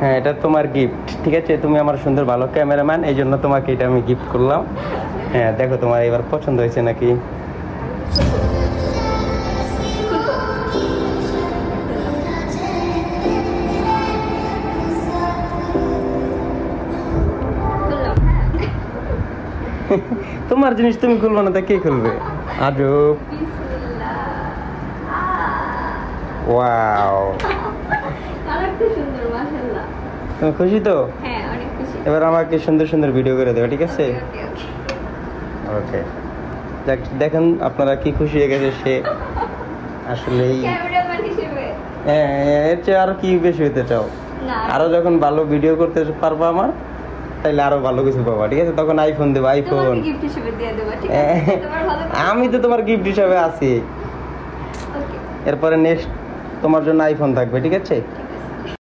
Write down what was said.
হ্যাঁ, এটা তোমার গিফট, ঠিক আছে? তুমি আমার সুন্দর ভালো ক্যামেরাম্যান, এই জন্য তোমাকে এটা আমি গিফট করলাম। হ্যাঁ, দেখো তোমার এবার পছন্দ হয়েছে নাকি। তোমার জিনিস তুমি খুলবো না তা কে খুলবে? আজব। ওয়াও, তুমি খুশি তো? এবার আমাকে সুন্দর সুন্দর ভিডিও করে দেবে, ঠিক আছে? ওকে, দেখেন আপনারা কি খুশি হয়ে গেছে সে। আসলেই হ্যাঁ, এর চেয়ে আরো কি বেশি হতে চাও? আরো যখন ভালো ভিডিও করতে পারবো আমার, তাইলে আরো ভালো কিছু পাবা, ঠিক আছে? তখন আইফোন দেবো, আইফোন। আমি তো তোমার গিফট হিসাবে আছি। এরপরে নেক্সট তোমার জন্য আইফোন থাকবে, ঠিক আছে?